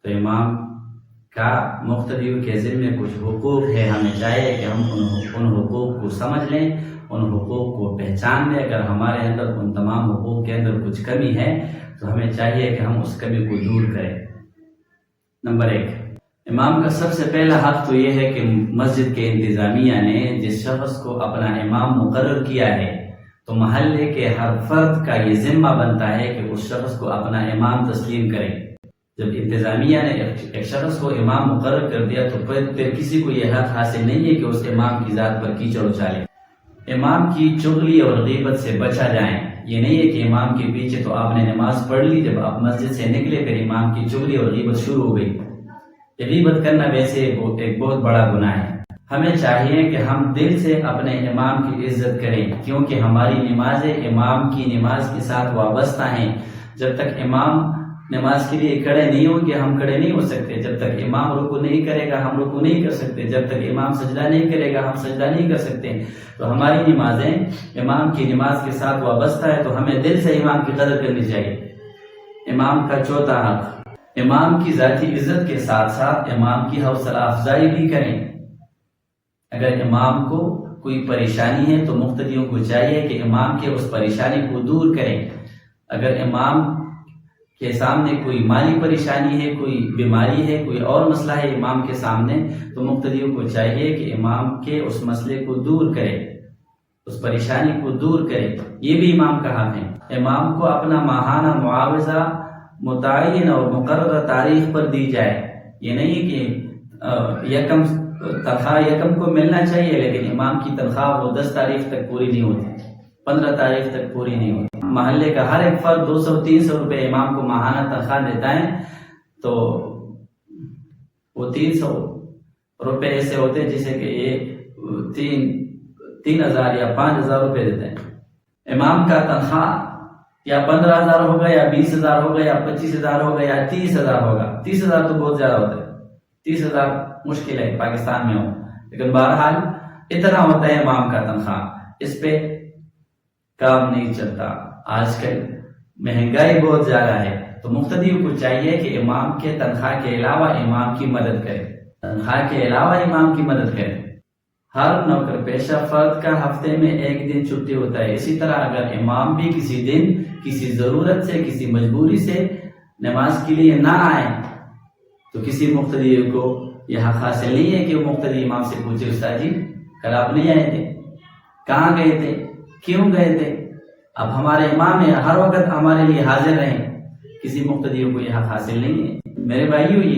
تو امام کا مقتدیوں کے ذمے کچھ حقوق ہے، ہمیں چاہیے کہ ہم ان حقوق کو سمجھ لیں، ان حقوق کو پہچان لیں۔ اگر ہمارے اندر ان تمام حقوق کے اندر کچھ کمی ہے تو ہمیں چاہیے کہ ہم اس کمی کو دور کریں۔ نمبر 1، امام کا سب سے پہلا حق تو یہ ہے کہ مسجد کے انتظامیہ نے جس شخص کو اپنا امام مقرر کیا ہے تو محلے کے ہر فرد کا یہ ذمہ بنتا ہے کہ اس شخص کو اپنا امام تسلیم کرے۔ جب انتظامیہ نے ایک شخص کو امام مقرر کر دیا تو پھر کسی کو یہ حق حاصل نہیں ہے کہ اس امام کی ذات پر کیچڑ اچھالے۔ امام کی چغلی اور غیبت سے بچا جائیں۔ یہ نہیں ہے کہ امام کے پیچھے تو آپ نے نماز پڑھ لی، جب آپ مسجد سے نکلے پھر امام کی چغلی اور غیبت شروع ہو گئی۔ غیبت کرنا ویسے ایک بہت بڑا گناہ ہے۔ ہمیں چاہیے کہ ہم دل سے اپنے امام کی عزت کریں، کیونکہ ہماری نمازیں امام کی نماز کے ساتھ وابستہ ہیں۔ جب تک امام نماز کے لیے کھڑے نہیں ہوں گے ہم کھڑے نہیں ہو سکتے، جب تک امام رکوع نہیں کرے گا ہم رکوع نہیں کر سکتے، جب تک امام سجدہ نہیں کرے گا ہم سجدہ نہیں کر سکتے۔ تو ہماری نمازیں امام کی نماز کے ساتھ وابستہ ہے، تو ہمیں دل سے امام کی قدر کرنی چاہیے۔ امام کا چوتھا حق، امام کی ذاتی عزت کے ساتھ ساتھ امام کی حوصلہ افزائی بھی کریں۔ اگر امام کو کوئی پریشانی ہے تو مقتدیوں کو چاہیے کہ امام کے اس پریشانی کو دور کریں۔ اگر امام کے سامنے کوئی مالی پریشانی ہے، کوئی بیماری ہے، کوئی اور مسئلہ ہے امام کے سامنے، تو مقتدیوں کو چاہیے کہ امام کے اس مسئلے کو دور کرے، اس پریشانی کو دور کرے۔ یہ بھی امام کا حق ہے۔ امام کو اپنا ماہانہ معاوضہ متعین اور مقررہ تاریخ پر دی جائے۔ یہ نہیں کہ تنخواہ یکم کو ملنا چاہیے، لیکن امام کی تنخواہ وہ 10 تاریخ تک پوری نہیں ہوتی، 15 تاریخ تک پوری نہیں ہوتی۔ محلے کا ہر ایک فرد 200-300 روپے امام کو ماہانہ تنخواہ دیتا ہے، تو وہ 300 روپے ایسے ہوتے ہیں جسے کہ یہ 3,000 یا 5,000 روپے دیتے ہیں۔ امام کا تنخواہ یا 15,000 ہوگا یا 20,000 ہوگا یا 25,000 ہوگا یا 30,000 ہوگا۔ 30,000 تو بہت زیادہ ہوتا ہے، 30,000 مشکل ہے پاکستان میں ہو، لیکن بہرحال اتنا ہوتا ہے امام کا تنخواہ۔ اس پہ کام نہیں چلتا۔ آج کل مہنگائی بہت زیادہ ہے، تو مقتدیوں کو چاہیے کہ امام کے تنخواہ کے علاوہ امام کی مدد کرے، تنخواہ کے علاوہ امام کی مدد کرے۔ ہر نوکر پیشہ فرد کا ہفتے میں 1 دن چھٹی ہوتا ہے۔ اسی طرح اگر امام بھی کسی دن کسی ضرورت سے، کسی مجبوری سے نماز کے لیے نہ آئے تو کسی مقتدی کو یہ حق حاصل نہیں ہے کہ وہ مقتدی امام سے پوچھے، استاد جی کل آپ نہیں آئے تھے، کہاں گئے تھے، کیوں گئے تھے؟ اب ہمارے امام ہیں، ہر وقت ہمارے لیے حاضر رہیں۔ کسی مقتدی کو یہ حق حاصل نہیں ہے۔ میرے بھائیوں، یہ